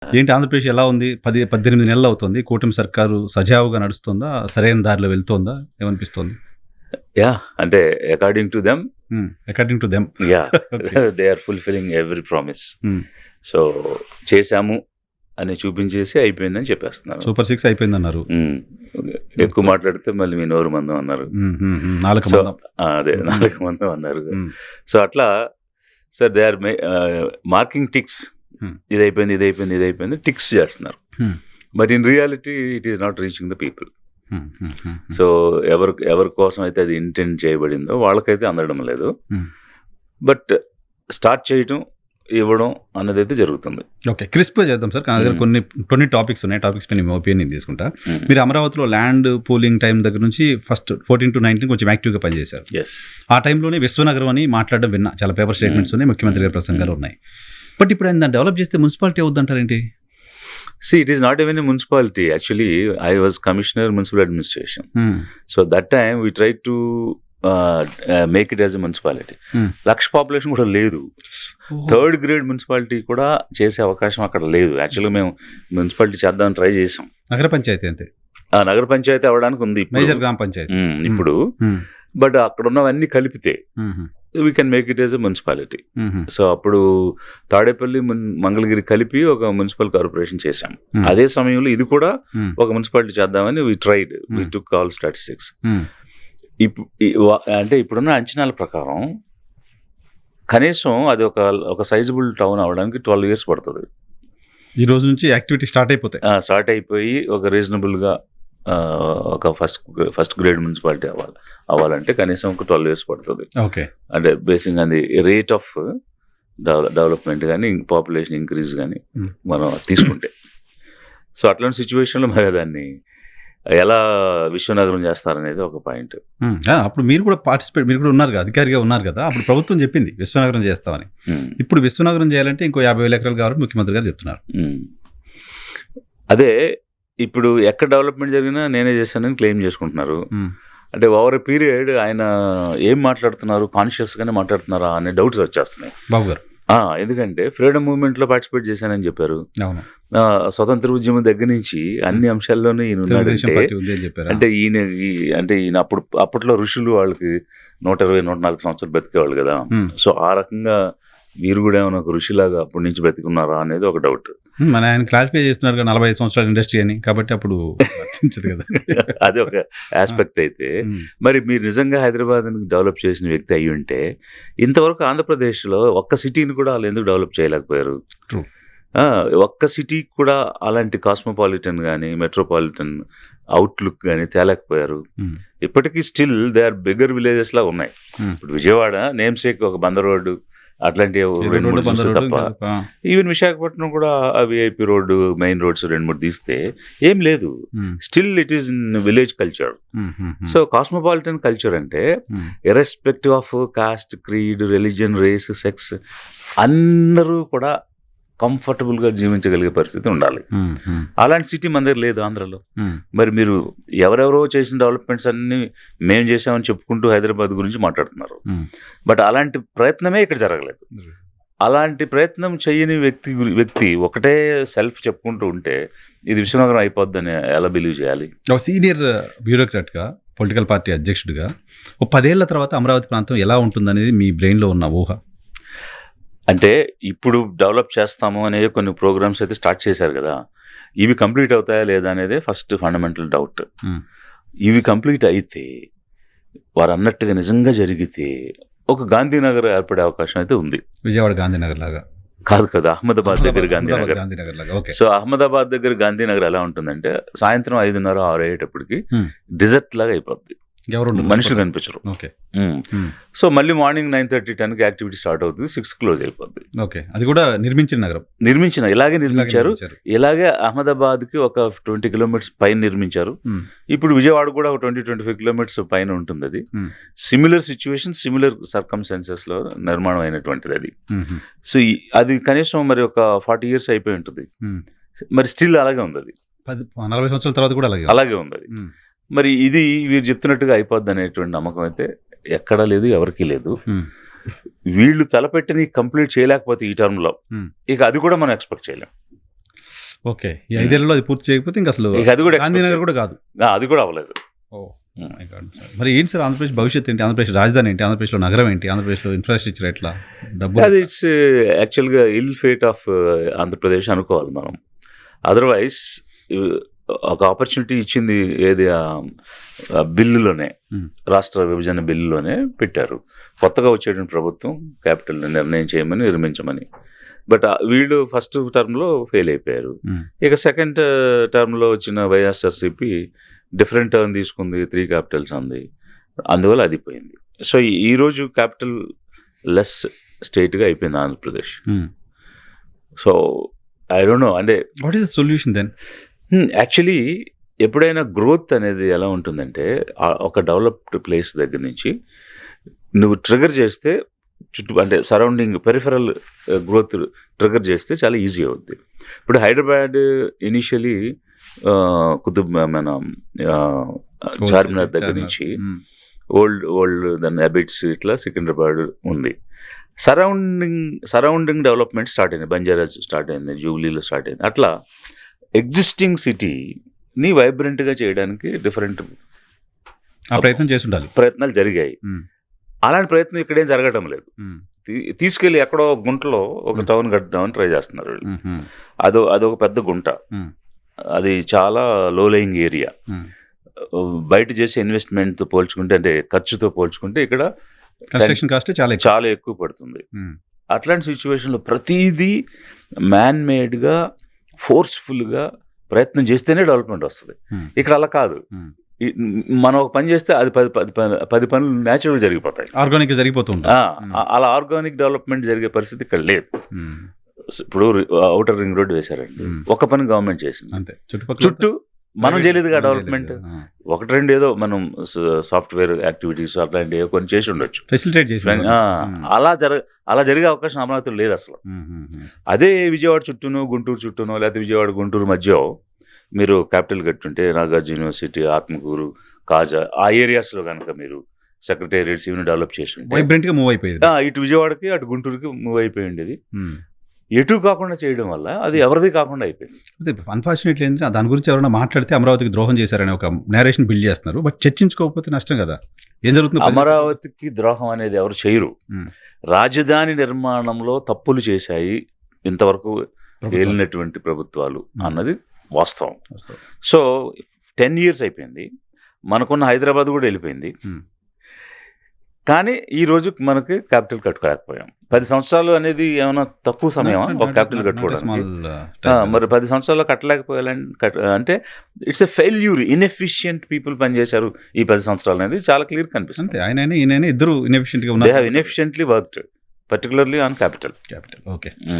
ఏంటి ఆంధ్రప్రదేశ్ ఎలా ఉంది? 18 నెలలు అవుతుంది. కూటమి సర్కారు సజావుగా నడుస్తుందా? సరైన దారిలో వెళ్తోందా? ఏమనిపిస్తోంది? అంటే according to them, according to them. They are fulfilling every promise. So చేశాము అని చూపించేసి అయిపోయిందని చెప్పేస్తున్నారు. సూపర్ 6 అయిపోయిందన్నారు. ఎక్కువ మాట్లాడితే మళ్ళీ మీ నోరు మందం అన్నారు. అదే 4 మందం అన్నారు. సో అట్లా sir they are marking ticks. ఇది అయిపోయింది టిక్స్ చేస్తున్నారు. But in reality it is not reaching the people. So ఎవరి కోసం అయితే అది ఇంటెండ్ చేయబడిందో వాళ్ళకైతే అందడం లేదు. బట్ స్టార్ట్ చేయటం, ఇవ్వడం అన్నది అయితే జరుగుతుంది. ఓకే, క్రిస్ప్గా చేద్దాం సార్. నా దగ్గర కొన్ని టాపిక్స్ ఉన్నాయి. టాపిక్స్ పైన మీ ఒపీనియన్ తీసుకుంటా. మీరు అమరావతిలో ల్యాండ్ పూలింగ్ టైం దగ్గర నుంచి ఫస్ట్ 14 to 19 కొంచెం యాక్టివ్గా పనిచేశారు. ఆ టైంలోనే విశ్వనగరం అని మాట్లాడడం విన్నా. చాలా పేపర్ స్టేట్మెంట్స్ ఉన్నాయి, ముఖ్యమంత్రి గారి ప్రసంగాలు ఉన్నాయి. బట్ ఇప్పుడు ఆయన దాన్ని డెవలప్ చేస్తే municipality అవుద్దంటారేంటి? It is not even a municipality. Actually, I was Commissioner Municipal Administration. So that time we tried to make it as a municipality. Lakh population కూడా లేదు. 3rd grade మున్సిపాలిటీ కూడా చేసే అవకాశం అక్కడ లేదు. యాక్చువల్గా మేము మున్సిపాలిటీ చేద్దామని ట్రై చేసాం. నగర పంచాయతీ అంతే, నగర పంచాయతీ అవ్వడానికి ఉంది మేజర్ గ్రామ పంచాయతీ ఇప్పుడు. బట్ అక్కడ ఉన్నవన్నీ కలిపితే we can make it as a municipality. So అప్పుడు తాడేపల్లి మంగళగిరి కలిపి ఒక మున్సిపల్ కార్పొరేషన్ చేశాం. అదే సమయంలో ఇది కూడా ఒక మున్సిపాలిటీ చేద్దామని we tried. We took all statistics. అంటే ఇప్పుడున్న అంచనాల ప్రకారం కనీసం అది ఒక సైజబుల్ టౌన్ అవడానికి 12 years పడుతుంది. ఈ రోజు నుంచి యాక్టివిటీ స్టార్ట్ అయిపోయి ఒక రీజనబుల్గా ఒక ఫస్ట్ గ్రేడ్ మున్సిపాలిటీ అవ్వాలంటే కనీసం ఒక 12 years పడుతుంది. ఓకే, అంటే బేసింగ్ అది రేట్ ఆఫ్ డెవలప్మెంట్ కానీ పాపులేషన్ ఇంక్రీజ్ కానీ మనం తీసుకుంటే. సో అట్లాంటి సిచ్యువేషన్లో మరి దాన్ని ఎలా విశ్వనగరం చేస్తారనేది ఒక పాయింట్. అప్పుడు మీరు కూడా ఉన్నారు కదా, అధికారిగా ఉన్నారు కదా. అప్పుడు ప్రభుత్వం చెప్పింది విశ్వనగరం చేస్తామని. ఇప్పుడు విశ్వనగరం చేయాలంటే ఇంకో 50,000 ఎకరాలు కావాలని ముఖ్యమంత్రి గారు చెప్తున్నారు. అదే ఇప్పుడు ఎక్కడ డెవలప్మెంట్ జరిగినా నేనే చేశానని క్లెయిమ్ చేసుకుంటున్నారు. అంటే ఓవర్ ఎ పీరియడ్ ఆయన ఏం మాట్లాడుతున్నారు, కాన్షియస్గానే మాట్లాడుతున్నారా అనే డౌట్స్ వచ్చేస్తున్నాయి బాబు గారు. ఎందుకంటే ఫ్రీడమ్ మూవ్మెంట్లో పార్టిసిపేట్ చేశానని చెప్పారు. స్వతంత్ర ఉద్యమం దగ్గర నుంచి అన్ని అంశాల్లోనూ ఈయన ఉన్నాడంటే అంటే ఈయన అప్పట్లో ఋషులు వాళ్ళకి 120-140 సంవత్సరాలు బతికేవాళ్ళు కదా. సో ఆ రకంగా మీరు కూడా ఏమైనా ఒక ఋషిలాగా అప్పటి నుంచి బతికున్నారా అనేది ఒక డౌట్. మన ఆయన క్లారిఫై చేస్తున్నారు కదా 45 సంవత్సరాల ఇండస్ట్రీ అని, కాబట్టి అప్పుడు కదా. అది ఒక ఆస్పెక్ట్. అయితే మరి మీరు నిజంగా హైదరాబాద్ని డెవలప్ చేసిన వ్యక్తి అయ్యి ఉంటే ఇంతవరకు ఆంధ్రప్రదేశ్లో ఒక్క సిటీని కూడా వాళ్ళు ఎందుకు డెవలప్ చేయలేకపోయారు? ఒక్క సిటీ కూడా అలాంటి కాస్మోపాలిటన్ కానీ మెట్రోపాలిటన్ అవుట్లుక్ కానీ తేలేకపోయారు. ఇప్పటికీ still they are bigger villages లా ఉన్నాయి. ఇప్పుడు విజయవాడ నేమ్ సేక్ ఒక బందర్ రోడ్డు అట్లాంటి తప్ప ఈవెన్ విశాఖపట్నం కూడా విఐపి రోడ్డు మెయిన్ రోడ్స్ 2-3 తీస్తే ఏం లేదు. Still it is in village culture. So cosmopolitan culture అంటే irrespective of caste, creed, religion, race, sex అందరూ కూడా కంఫర్టబుల్గా జీవించగలిగే పరిస్థితి ఉండాలి. అలాంటి సిటీ మన దగ్గర లేదు ఆంధ్రలో. మరి మీరు ఎవరెవరో చేసిన డెవలప్మెంట్స్ అన్ని మేము చేసామని చెప్పుకుంటూ హైదరాబాద్ గురించి మాట్లాడుతున్నారు. బట్ అలాంటి ప్రయత్నమే ఇక్కడ జరగలేదు. అలాంటి ప్రయత్నం చేయని వ్యక్తి ఒకటే సెల్ఫ్ చెప్పుకుంటూ ఉంటే ఇది విశ్వనగరం అయిపోద్దని ఎలా బిలీవ్ చేయాలి? సీనియర్ బ్యూరోక్రాట్గా, పొలిటికల్ పార్టీ అధ్యక్షుడిగా 10 ఏళ్ల తర్వాత అమరావతి ప్రాంతం ఎలా ఉంటుందనేది మీ బ్రెయిన్లో ఉన్న ఊహ? అంటే ఇప్పుడు డెవలప్ చేస్తాము అనే కొన్ని ప్రోగ్రామ్స్ అయితే స్టార్ట్ చేశారు కదా, ఇవి కంప్లీట్ అవుతాయా లేదా అనేది ఫస్ట్ ఫండమెంటల్ డౌట్. ఇవి కంప్లీట్ అయితే వారు అన్నట్టుగా నిజంగా జరిగితే ఒక గాంధీనగర్ ఏర్పడే అవకాశం అయితే ఉంది. విజయవాడ గాంధీనగర్ లాగా కాదు కదా, అహ్మదాబాద్ దగ్గర గాంధీనగర్. సో అహ్మదాబాద్ దగ్గర గాంధీనగర్ ఎలా ఉంటుందంటే సాయంత్రం 5:30-6 అయ్యేటప్పటికి డిజర్ట్ లాగా అయిపోద్ది. మనుషులు కనిపించరు. సో మళ్ళీ మార్నింగ్ 9:30-10కి యాక్టివిటీ స్టార్ట్ అవుతుంది, 6 క్లోజ్ అయిపోద్ది. అది కూడా ఇలాగే నిర్మించారు. ఇలాగే అహ్మదాబాద్కి ఒక 20 kilometers పైన నిర్మించారు. ఇప్పుడు విజయవాడ కూడా ఒక 20-25 kilometers పైన ఉంటుంది. అది సిమిలర్ సిచ్యువేషన్, సిమిలర్ సర్కమ్స్టాన్సెస్ లో నిర్మాణం అయినటువంటిది అది. సో అది కనీసం మరి ఒక 40 years అయిపోయి ఉంటుంది. మరి స్టిల్ అలాగే ఉంది. అది 40 సంవత్సరాల తర్వాత కూడా అలాగే ఉంది. అది మరి ఇది వీరు చెప్తున్నట్టుగా అయిపోద్ది అనేటువంటి నమ్మకం అయితే ఎక్కడా లేదు, ఎవరికీ లేదు. వీళ్ళు తలపెట్టిని కంప్లీట్ చేయలేకపోతే ఈ టర్మ్లో ఇక అది కూడా మనం ఎక్స్పెక్ట్ చేయలేం. ఓకే. ఈ 5 ఏళ్లలో అది పూర్తి చేయకపోతే ఇంక అసలు ఇక అది కూడా గాంధీనగర్ కూడా కాదు. అది కూడా అవ్వలేదు. మరి ఏంటి సార్ ఆంధ్రప్రదేశ్ భవిష్యత్తు ఏంటి? ఆంధ్రప్రదేశ్ రాజధాని ఏంటి? ఆంధ్రప్రదేశ్లో నగరం ఏంటి? ఆంధ్రప్రదేశ్లో ఇన్ఫ్రాస్ట్రక్చర్ ఎట్లా? డబ్బు అది ఇట్స్ యాక్చువల్గా ఇల్ ఫేట్ ఆఫ్ ఆంధ్రప్రదేశ్ అనుకోవాలి మనం. అదర్వైజ్ ఒక ఆపర్చునిటీ ఇచ్చింది ఏది బిల్లులోనే, రాష్ట్ర విభజన బిల్లులోనే పెట్టారు. కొత్తగా వచ్చేటువంటి ప్రభుత్వం క్యాపిటల్ నిర్ణయం చేయమని, నిర్మించమని. బట్ వీళ్ళు ఫస్ట్ టర్మ్లో ఫెయిల్ అయిపోయారు. ఇక సెకండ్ టర్మ్లో వచ్చిన వైఎస్ఆర్సీపీ డిఫరెంట్ టర్న్ తీసుకుంది, 3 క్యాపిటల్స్ అంది, అందువల్ల అది పోయింది. సో ఈరోజు క్యాపిటల్ లెస్ స్టేట్గా అయిపోయింది Andhra Pradesh. So I don't know, అంటే what is the solution then? Actually ఎప్పుడైనా గ్రోత్ అనేది ఎలా ఉంటుందంటే, ఒక డెవలప్డ్ ప్లేస్ దగ్గర నుంచి నువ్వు ట్రిగర్ చేస్తే అంటే సరౌండింగ్ పెరిఫరల్ గ్రోత్ ట్రిగర్ చేస్తే చాలా ఈజీ అవుద్ది. ఇప్పుడు హైదరాబాద్ ఇనిషియలీ మన చార్మినార్ దగ్గర నుంచి ఓల్డ్ దాని హ్యాబిట్స్ ఇట్లా సికింద్రాబాద్ ఉంది. సరౌండింగ్ డెవలప్మెంట్ స్టార్ట్ అయింది, బంజారాజ్ స్టార్ట్ అయింది, జూబ్లీలో స్టార్ట్ అయింది. అట్లా ఎగ్జిస్టింగ్ సిటీని వైబ్రెంట్గా చేయడానికి డిఫరెంట్ ప్రయత్నం చేసి ఉండాలి, ప్రయత్నాలు జరిగాయి. అలాంటి ప్రయత్నం ఇక్కడేం జరగడం లేదు. తీసుకెళ్ళి ఎక్కడో గుంటలో ఒక టౌన్ కట్టడానికి ట్రై చేస్తున్నారు వీళ్ళు. అదొక పెద్ద గుంట, అది చాలా లో లయింగ్ ఏరియా. బయట చేసే ఇన్వెస్ట్మెంట్తో పోల్చుకుంటే, అంటే ఖర్చుతో పోల్చుకుంటే ఇక్కడ కన్స్ట్రక్షన్ కాస్ట్ చాలా ఎక్కువ పడుతుంది. అట్లాంటి సిచ్యువేషన్లో ప్రతిదీ మ్యాన్ మేడ్గా ఫోర్స్ఫుల్గా ప్రయత్నం చేస్తేనే డెవలప్మెంట్ వస్తుంది. ఇక్కడ అలా కాదు. మనం ఒక పని చేస్తే అది 10 పనులు న్యాచురల్గా జరిగిపోతాయి, ఆర్గానిక్ జరిగిపోతుంది. అలా ఆర్గానిక్ డెవలప్మెంట్ జరిగే పరిస్థితి ఇక్కడ లేదు. ఇప్పుడు ఔటర్ రింగ్ రోడ్ వేశారండి, ఒక పని గవర్నమెంట్ చేసింది అంతే, చుట్టూ మనం చేయలేదుగా డెవలప్మెంట్. 1-2 ఏదో మనం సాఫ్ట్వేర్ యాక్టివిటీస్ అట్లాంటివి కొన్ని చేసి ఉండొచ్చు, ఫెసిలిటేట్ చేసి. అలా జరిగే అవకాశం అమరావతిలో లేదు అసలు. అదే విజయవాడ చుట్టూనో, గుంటూరు చుట్టూనో, లేకపోతే విజయవాడ గుంటూరు మధ్య మీరు క్యాపిటల్ కట్టుంటే, నాగార్జున యూనివర్సిటీ, ఆత్మకూరు, కాజా, ఆ ఏరియాస్లో కనుక మీరు సెక్రటేరియట్స్ ఇవన్నీ డెవలప్ చేసి వైబ్రెంట్గా మూవ్ అయిపోయింది, ఇటు విజయవాడకి అటు గుంటూరుకి మూవ్ అయిపోయి ఉండేది. ఎటు కాకుండా చేయడం వల్ల అది ఎవరిది కాకుండా అయిపోయింది. అన్ఫార్చునేట్లీ ఏంటంటే దాని గురించి ఎవరైనా మాట్లాడితే అమరావతికి ద్రోహం చేశారని ఒక నేరేషన్ బిల్డ్ చేస్తున్నారు. బట్ చర్చించుకోకపోతే నష్టం కదా. ఏం జరుగుతుంది? అమరావతికి ద్రోహం అనేది ఎవరు చేయరు. రాజధాని నిర్మాణంలో తప్పులు చేశాయి ఇంతవరకు ఏలినటువంటి ప్రభుత్వాలు అన్నది వాస్తవం. సో 10 years అయిపోయింది, మనకున్న హైదరాబాద్ కూడా వెళ్ళిపోయింది. కానీ ఈ రోజు మనకి క్యాపిటల్ కట్టుకోలేకపోయాం. 10 సంవత్సరాలు అనేది ఏమైనా తక్కువ సమయం ఒక క్యాపిటల్ కట్టుకోవడానికి? మరి 10 సంవత్సరాల్లో అంటే it's a failure. Inefficient people పనిచేశారు ఈ 10 సంవత్సరాలు అనేది చాలా క్లియర్ కనిపిస్తుంది. ఆయన ఇద్దరు ఇన్ఎఫిషియెంట్గా ఉన్నారు. They have inefficiently worked, particularly on capital. Okay.